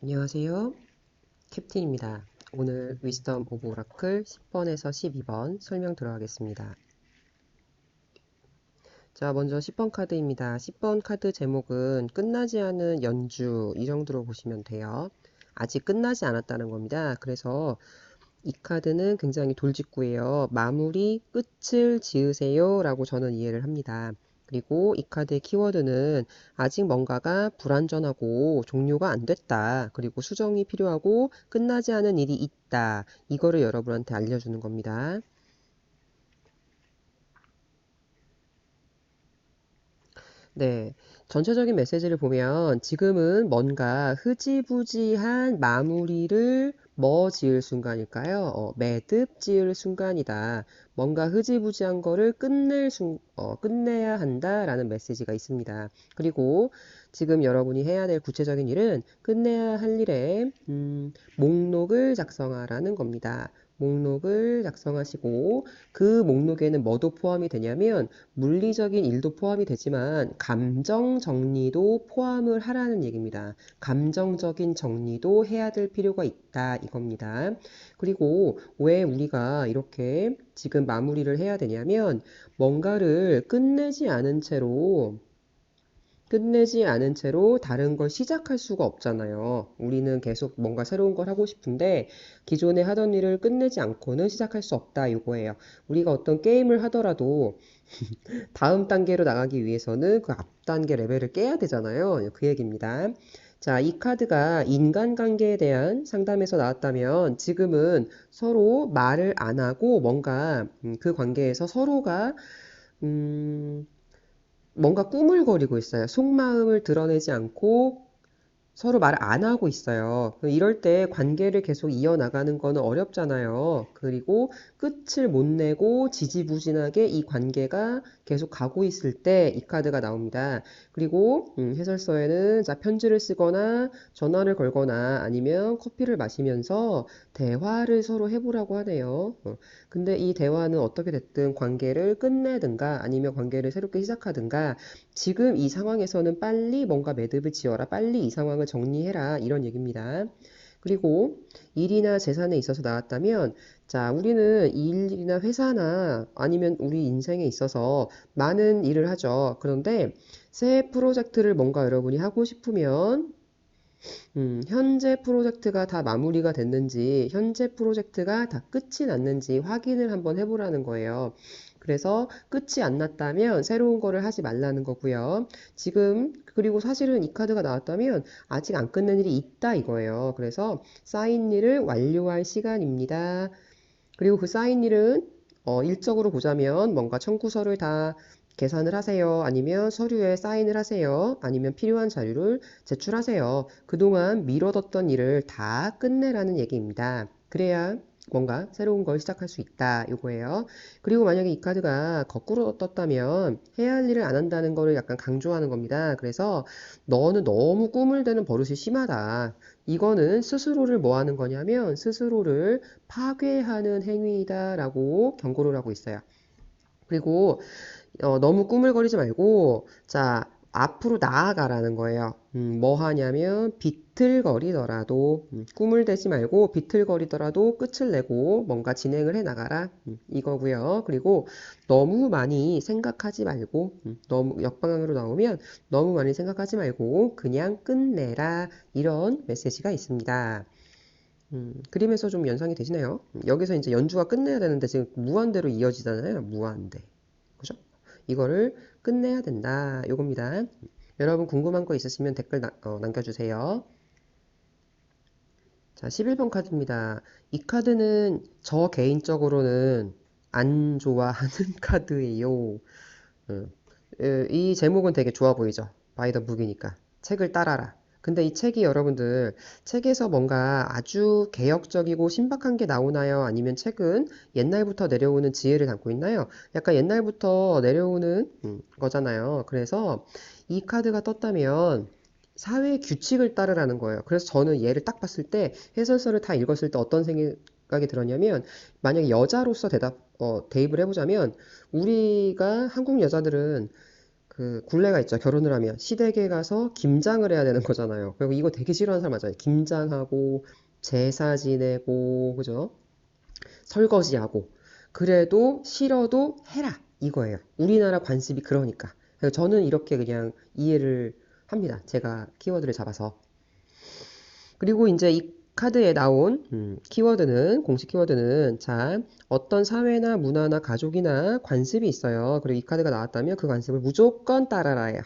안녕하세요. 캡틴입니다. 오늘 위스덤 오브 오라클 10번에서 12번 설명 들어가겠습니다. 자, 먼저 10번 카드입니다. 10번 카드 제목은 끝나지 않은 연주 이 정도로 보시면 돼요. 아직 끝나지 않았다는 겁니다. 그래서 이 카드는 굉장히 돌직구예요. 마무리 끝을 지으세요 라고 저는 이해를 합니다. 그리고 이 카드의 키워드는 아직 뭔가가 불완전하고 종료가 안 됐다. 그리고 수정이 필요하고 끝나지 않은 일이 있다. 이거를 여러분한테 알려주는 겁니다. 네, 전체적인 메시지를 보면 지금은 뭔가 흐지부지한 마무리를 뭐 지을 순간일까요? 매듭 지을 순간이다. 뭔가 흐지부지한 거를 끝내야 한다라는 메시지가 있습니다. 그리고 지금 여러분이 해야 될 구체적인 일은 끝내야 할 일에 목록을 작성하라는 겁니다. 목록을 작성하시고 그 목록에는 뭐도 포함이 되냐면 물리적인 일도 포함이 되지만 감정 정리도 포함을 하라는 얘기입니다. 감정적인 정리도 해야 될 필요가 있다 이겁니다. 그리고 왜 우리가 이렇게 지금 마무리를 해야 되냐면 뭔가를 끝내지 않은 채로 다른 걸 시작할 수가 없잖아요. 우리는 계속 뭔가 새로운 걸 하고 싶은데 기존에 하던 일을 끝내지 않고는 시작할 수 없다 이거예요. 우리가 어떤 게임을 하더라도 다음 단계로 나가기 위해서는 그 앞 단계 레벨을 깨야 되잖아요. 그 얘기입니다. 자, 이 카드가 인간관계에 대한 상담에서 나왔다면 지금은 서로 말을 안 하고 뭔가 그 관계에서 서로가 음, 뭔가 꾸물거리고 있어요. 속마음을 드러내지 않고 서로 말을 안 하고 있어요. 이럴 때 관계를 계속 이어나가는 거는 어렵잖아요. 그리고 끝을 못 내고 지지부진하게 이 관계가 계속 가고 있을 때 이 카드가 나옵니다. 그리고 해설서에는 자, 편지를 쓰거나 전화를 걸거나 아니면 커피를 마시면서 대화를 서로 해보라고 하네요. 근데 이 대화는 어떻게 됐든 관계를 끝내든가 아니면 관계를 새롭게 시작하든가 지금 이 상황에서는 빨리 뭔가 매듭을 지어라. 빨리 이 상황을 정리해라. 이런 얘기입니다. 그리고 일이나 재산에 있어서 나왔다면, 자, 우리는 일이나 회사나 아니면 우리 인생에 있어서 많은 일을 하죠. 그런데 새 프로젝트를 뭔가 여러분이 하고 싶으면 현재 프로젝트가 다 마무리가 됐는지, 현재 프로젝트가 다 끝이 났는지 확인을 한번 해보라는 거예요. 그래서 끝이 안 났다면 새로운 거를 하지 말라는 거고요. 지금, 그리고 사실은 이 카드가 나왔다면 아직 안 끝낸 일이 있다 이거예요. 그래서 쌓인 일을 완료할 시간입니다. 그리고 그 쌓인 일은 일적으로 보자면 뭔가 청구서를 다 계산을 하세요. 아니면 서류에 사인을 하세요. 아니면 필요한 자료를 제출하세요. 그동안 미뤄뒀던 일을 다 끝내라는 얘기입니다. 그래야 뭔가 새로운 걸 시작할 수 있다. 이거예요. 그리고 만약에 이 카드가 거꾸로 떴다면 해야 할 일을 안 한다는 거를 약간 강조하는 겁니다. 그래서 너는 너무 꿈을 대는 버릇이 심하다. 이거는 스스로를 뭐 하는 거냐면 스스로를 파괴하는 행위다라고 경고를 하고 있어요. 그리고 너무 꾸물거리지 말고 자 앞으로 나아가라는 거예요. 뭐 하냐면 비틀거리더라도 꿈을 대지 말고 비틀거리더라도 끝을 내고 뭔가 진행을 해 나가라 이거고요. 그리고 너무 많이 생각하지 말고 너무 역방향으로 나오면 너무 많이 생각하지 말고 그냥 끝내라 이런 메시지가 있습니다. 그림에서 좀 연상이 되시나요? 여기서 이제 연주가 끝내야 되는데 지금 무한대로 이어지잖아요. 무한대. 그죠? 이거를 끝내야 된다. 요겁니다. 여러분 궁금한 거 있으시면 댓글 남겨주세요. 자, 11번 카드입니다. 이 카드는 저 개인적으로는 안 좋아하는 카드예요. 음, 이 제목은 되게 좋아 보이죠? 바이 더 북이니까. 책을 따라라. 근데 이 책이 여러분들 책에서 뭔가 아주 개혁적이고 신박한 게 나오나요? 아니면 책은 옛날부터 내려오는 지혜를 담고 있나요? 약간 옛날부터 내려오는 거잖아요. 그래서 이 카드가 떴다면 사회 규칙을 따르라는 거예요. 그래서 저는 얘를 딱 봤을 때 해설서를 다 읽었을 때 어떤 생각이 들었냐면 만약에 여자로서 대입을 해보자면 우리가 한국 여자들은 그 굴레가 있죠. 결혼을 하면 시댁에 가서 김장을 해야 되는 거잖아요. 그리고 이거 되게 싫어하는 사람 많잖아요. 김장하고 제사 지내고 그죠? 설거지하고 그래도 싫어도 해라 이거예요. 우리나라 관습이 그러니까. 그래서 저는 이렇게 그냥 이해를 합니다. 제가 키워드를 잡아서. 그리고 이제 이 카드에 나온 키워드는 공식 키워드는 자 어떤 사회나 문화나 가족이나 관습이 있어요. 그리고 이 카드가 나왔다면 그 관습을 무조건 따라라예요.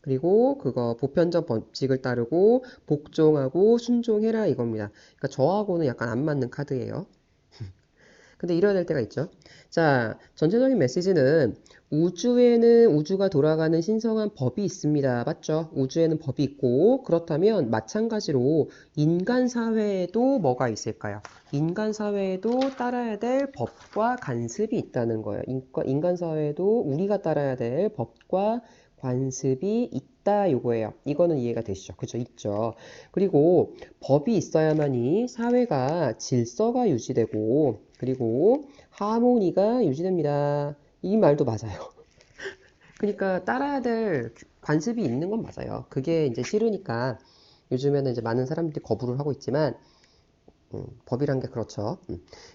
그리고 그거 보편적 법칙을 따르고 복종하고 순종해라 이겁니다. 그러니까 저하고는 약간 안 맞는 카드예요. 근데 이래야 될 때가 있죠. 자, 전체적인 메시지는 우주에는 우주가 돌아가는 신성한 법이 있습니다. 맞죠? 우주에는 법이 있고 그렇다면 마찬가지로 인간 사회에도 뭐가 있을까요? 인간 사회에도 따라야 될 법과 관습이 있다는 거예요. 인간 사회에도 우리가 따라야 될 법과 관습이 있다 요거예요. 이거는 이해가 되시죠? 그죠? 있죠. 그리고 법이 있어야만이 사회가 질서가 유지되고 그리고 하모니가 유지됩니다. 이 말도 맞아요. 그러니까 따라야 될 관습이 있는 건 맞아요. 그게 이제 싫으니까 요즘에는 이제 많은 사람들이 거부를 하고 있지만 법이란 게 그렇죠.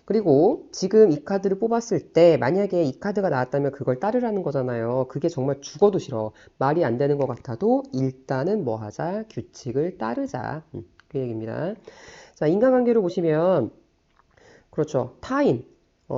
그리고 지금 이 카드를 뽑았을 때 만약에 이 카드가 나왔다면 그걸 따르라는 거잖아요. 그게 정말 죽어도 싫어. 말이 안 되는 것 같아도 일단은 뭐 하자? 규칙을 따르자. 그 얘기입니다. 자, 인간관계로 보시면 그렇죠. 타인.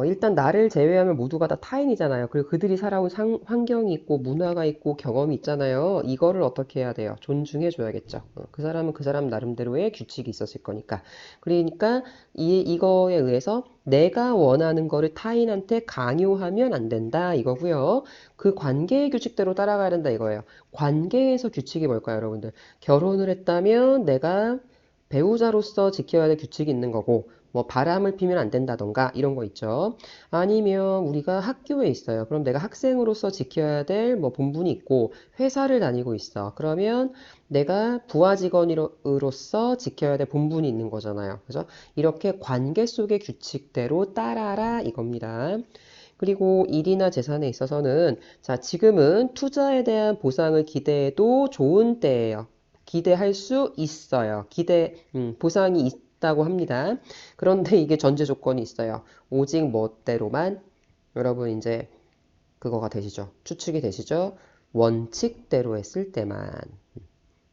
일단 나를 제외하면 모두가 다 타인이잖아요. 그리고 그들이 살아온 환경이 있고 문화가 있고 경험이 있잖아요. 이거를 어떻게 해야 돼요? 존중해 줘야겠죠. 그 사람은 그 사람 나름대로의 규칙이 있었을 거니까. 그러니까 이거에 의해서 내가 원하는 거를 타인한테 강요하면 안 된다 이거고요. 그 관계의 규칙대로 따라가야 된다 이거예요. 관계에서 규칙이 뭘까요, 여러분들? 결혼을 했다면 내가 배우자로서 지켜야 될 규칙이 있는 거고 뭐 바람을 피면 안 된다던가 이런 거 있죠. 아니면 우리가 학교에 있어요. 그럼 내가 학생으로서 지켜야 될 뭐 본분이 있고 회사를 다니고 있어. 그러면 내가 부하 직원으로서 지켜야 될 본분이 있는 거잖아요. 그죠? 이렇게 관계 속의 규칙대로 따라라 이겁니다. 그리고 일이나 재산에 있어서는 자, 지금은 투자에 대한 보상을 기대해도 좋은 때예요. 기대할 수 있어요. 보상이 있다고 합니다. 그런데 이게 전제 조건이 있어요. 오직 멋대로만 여러분 이제 그거가 되시죠. 추측이 되시죠. 원칙대로 했을 때만.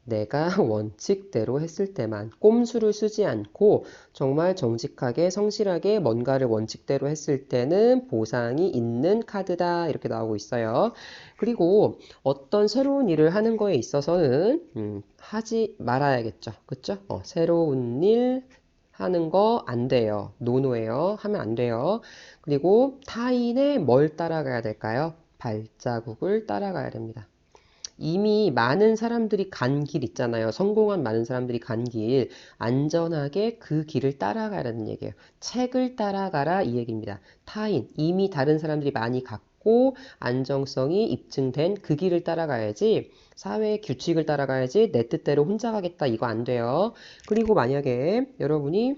내가 원칙대로 했을 때만 꼼수를 쓰지 않고 정말 정직하게 성실하게 뭔가를 원칙대로 했을 때는 보상이 있는 카드다 이렇게 나오고 있어요. 그리고 어떤 새로운 일을 하는 거에 있어서는 하지 말아야겠죠. 그쵸? 새로운 일 하는 거 안 돼요. 노노예요. 하면 안 돼요. 그리고 타인의 뭘 따라가야 될까요? 발자국을 따라가야 됩니다. 이미 많은 사람들이 간 길 있잖아요. 성공한 많은 사람들이 간 길, 안전하게 그 길을 따라가라는 얘기예요. 책을 따라가라 이 얘기입니다. 타인, 이미 다른 사람들이 많이 갔고 안정성이 입증된 그 길을 따라가야지 사회의 규칙을 따라가야지 내 뜻대로 혼자 가겠다 이거 안 돼요. 그리고 만약에 여러분이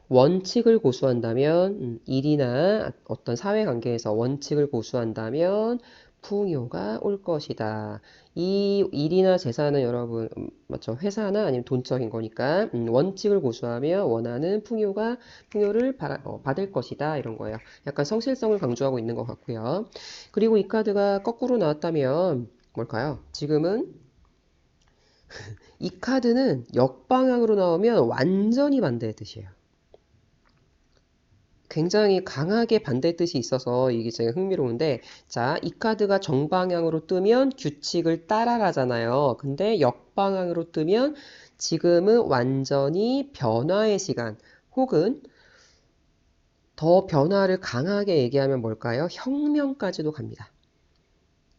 원칙을 고수한다면, 일이나 어떤 사회관계에서 원칙을 고수한다면 풍요가 올 것이다. 이 일이나 재산은 여러분, 맞죠? 회사나 아니면 돈적인 거니까, 원칙을 고수하며 원하는 풍요를 받을 것이다. 이런 거예요. 약간 성실성을 강조하고 있는 것 같고요. 그리고 이 카드가 거꾸로 나왔다면, 뭘까요? 지금은 이 카드는 역방향으로 나오면 완전히 반대의 뜻이에요. 굉장히 강하게 반대 뜻이 있어서 이게 제가 흥미로운데, 자, 이 카드가 정방향으로 뜨면 규칙을 따라라잖아요. 근데 역방향으로 뜨면 지금은 완전히 변화의 시간, 혹은 더 변화를 강하게 얘기하면 뭘까요? 혁명까지도 갑니다.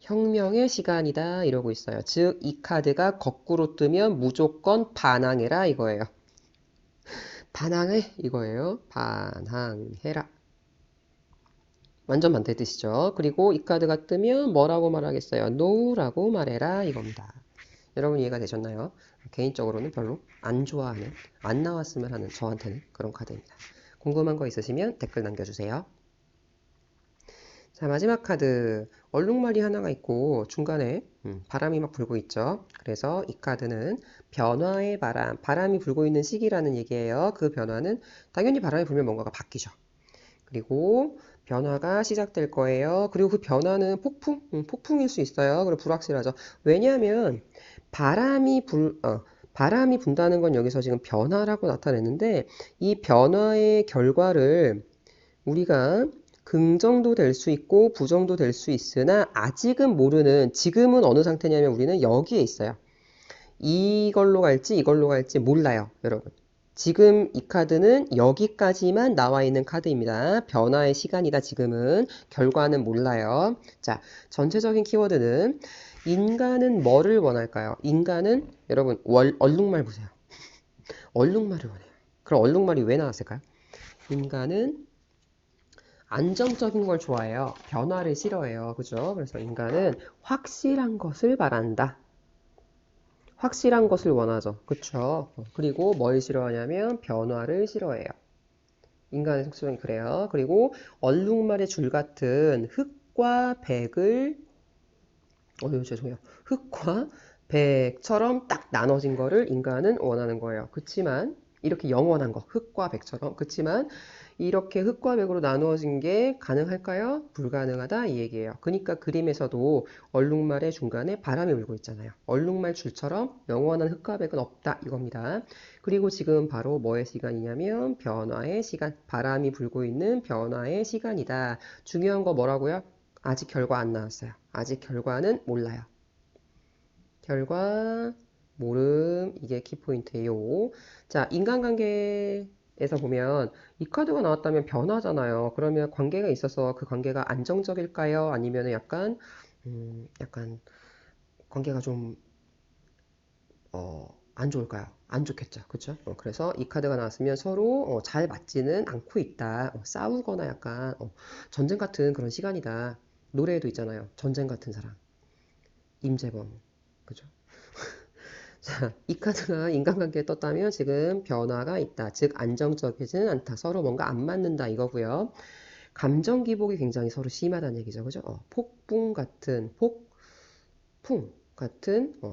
혁명의 시간이다 이러고 있어요. 즉, 이 카드가 거꾸로 뜨면 무조건 반항해라 이거예요. 반항해 이거예요. 반항해라. 완전 반대 뜻이죠. 그리고 이 카드가 뜨면 뭐라고 말하겠어요? no라고 말해라 이겁니다. 여러분 이해가 되셨나요? 개인적으로는 별로 안 좋아하는, 안 나왔으면 하는 저한테는 그런 카드입니다. 궁금한 거 있으시면 댓글 남겨주세요. 자, 마지막 카드. 얼룩말이 하나가 있고 중간에 바람이 막 불고 있죠. 그래서 이 카드는 변화의 바람, 바람이 불고 있는 시기라는 얘기예요. 그 변화는 당연히 바람이 불면 뭔가가 바뀌죠. 그리고 변화가 시작될 거예요. 그리고 그 변화는 폭풍일 수 있어요. 그리고 불확실하죠. 왜냐하면 바람이 바람이 분다는 건 여기서 지금 변화라고 나타냈는데 이 변화의 결과를 우리가 긍정도 될 수 있고 부정도 될 수 있으나 아직은 모르는 지금은 어느 상태냐면 우리는 여기에 있어요. 이걸로 갈지 이걸로 갈지 몰라요, 여러분. 지금 이 카드는 여기까지만 나와 있는 카드입니다. 변화의 시간이다, 지금은. 결과는 몰라요. 자, 전체적인 키워드는 인간은 뭐를 원할까요? 인간은 여러분 얼룩말 보세요. 얼룩말을 원해요. 그럼 얼룩말이 왜 나왔을까요? 인간은 안정적인 걸 좋아해요. 변화를 싫어해요. 그죠? 그래서 인간은 확실한 것을 바란다. 확실한 것을 원하죠. 그쵸? 그리고 뭘 싫어하냐면 변화를 싫어해요. 인간의 속성이 그래요. 그리고 얼룩말의 줄 같은 흙과 백을 죄송해요. 흙과 백처럼 딱 나눠진 거를 인간은 원하는 거예요. 그치만 이렇게 영원한 거, 흙과 백처럼. 그치만 이렇게 흙과 백으로 나누어진 게 가능할까요? 불가능하다 이 얘기예요. 그러니까 그림에서도 얼룩말의 중간에 바람이 불고 있잖아요. 얼룩말 줄처럼 영원한 흙과 백은 없다 이겁니다. 그리고 지금 바로 뭐의 시간이냐면 변화의 시간. 바람이 불고 있는 변화의 시간이다. 중요한 거 뭐라고요? 아직 결과 안 나왔어요. 아직 결과는 몰라요. 결과 모름 이게 키포인트예요. 자, 인간관계에서 보면 이 카드가 나왔다면 변화잖아요. 그러면 관계가 있어서 그 관계가 안정적일까요? 아니면 약간 관계가 좀 안 좋을까요? 안 좋겠죠. 그쵸? 그래서 이 카드가 나왔으면 서로 잘 맞지는 않고 있다. 싸우거나 약간 전쟁 같은 그런 시간이다. 노래에도 있잖아요. 전쟁 같은 사랑. 임재범. 그죠? 자, 이 카드가 인간관계에 떴다면 지금 변화가 있다. 즉, 안정적이지는 않다. 서로 뭔가 안 맞는다. 이거고요. 감정 기복이 굉장히 서로 심하다는 얘기죠. 그죠? 폭풍 같은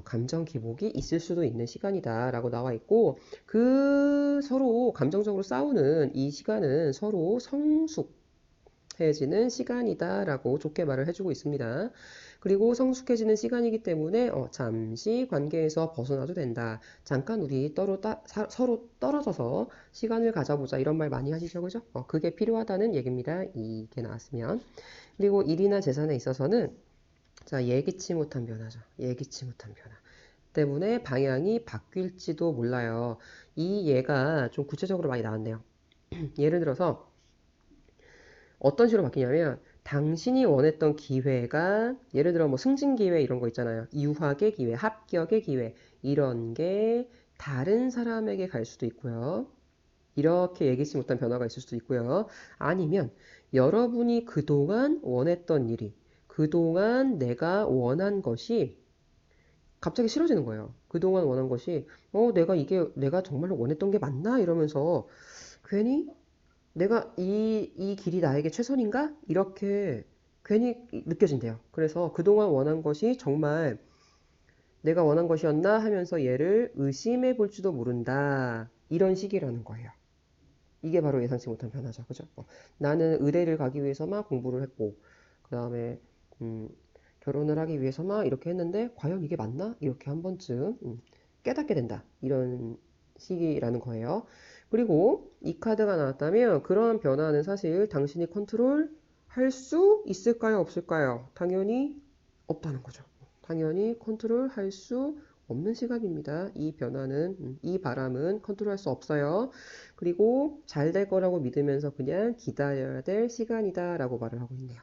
감정 기복이 있을 수도 있는 시간이다. 라고 나와 있고, 그 서로 감정적으로 싸우는 이 시간은 서로 성숙해지는 시간이다라고 좋게 말을 해주고 있습니다. 그리고 성숙해지는 시간이기 때문에 잠시 관계에서 벗어나도 된다. 잠깐 우리 서로 떨어져서 시간을 가져보자. 이런 말 많이 하시죠, 그죠? 그게 필요하다는 얘기입니다. 이게 나왔으면. 그리고 일이나 재산에 있어서는 자, 예기치 못한 변화죠. 예기치 못한 변화. 때문에 방향이 바뀔지도 몰라요. 이 예가 좀 구체적으로 많이 나왔네요. 예를 들어서 어떤 식으로 바뀌냐면 당신이 원했던 기회가 예를 들어 뭐 승진 기회 이런 거 있잖아요. 유학의 기회, 합격의 기회 이런 게 다른 사람에게 갈 수도 있고요. 이렇게 예기치 못한 변화가 있을 수도 있고요. 아니면 여러분이 그동안 원했던 일이 그동안 내가 원한 것이 갑자기 싫어지는 거예요. 그동안 원한 것이 내가 정말로 원했던 게 맞나? 이러면서 괜히 내가 이 길이 나에게 최선인가? 이렇게 괜히 느껴진대요. 그래서 그동안 원한 것이 정말 내가 원한 것이었나 하면서 얘를 의심해 볼지도 모른다. 이런 식이라는 거예요. 이게 바로 예상치 못한 변화죠. 그죠? 나는 의대를 가기 위해서만 공부를 했고, 그 다음에, 결혼을 하기 위해서만 이렇게 했는데, 과연 이게 맞나? 이렇게 한 번쯤 깨닫게 된다. 이런 식이라는 거예요. 그리고 이 카드가 나왔다면 그런 변화는 사실 당신이 컨트롤 할 수 있을까요? 없을까요? 당연히 없다는 거죠. 당연히 컨트롤 할 수 없는 시간입니다. 이 변화는, 이 바람은 컨트롤 할 수 없어요. 그리고 잘 될 거라고 믿으면서 그냥 기다려야 될 시간이다 라고 말을 하고 있네요.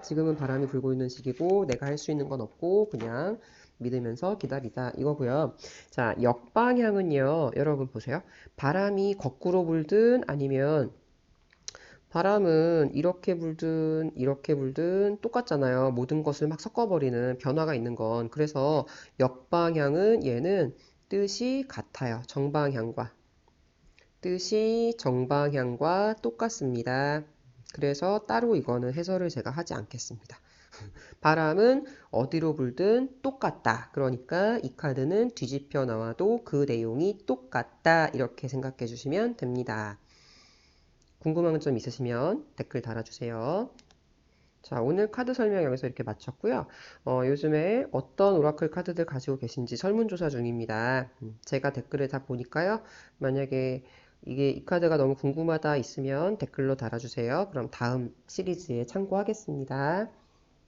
지금은 바람이 불고 있는 시기고 내가 할 수 있는 건 없고 그냥 믿으면서 기다리다 이거고요. 자, 역방향은요. 여러분 보세요. 바람이 거꾸로 불든 아니면 바람은 이렇게 불든 똑같잖아요. 모든 것을 막 섞어버리는 변화가 있는 건. 그래서 역방향은 얘는 뜻이 같아요. 뜻이 정방향과 똑같습니다. 그래서 따로 이거는 해설을 제가 하지 않겠습니다. 바람은 어디로 불든 똑같다. 그러니까 이 카드는 뒤집혀 나와도 그 내용이 똑같다. 이렇게 생각해 주시면 됩니다. 궁금한 점 있으시면 댓글 달아주세요. 자, 오늘 카드 설명 여기서 이렇게 마쳤고요. 요즘에 어떤 오라클 카드들 가지고 계신지 설문조사 중입니다. 제가 댓글을 다 보니까요. 만약에 이 카드가 너무 궁금하다 있으면 댓글로 달아주세요. 그럼 다음 시리즈에 참고하겠습니다.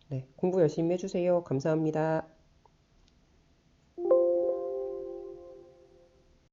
네, 공부 열심히 해주세요. 감사합니다.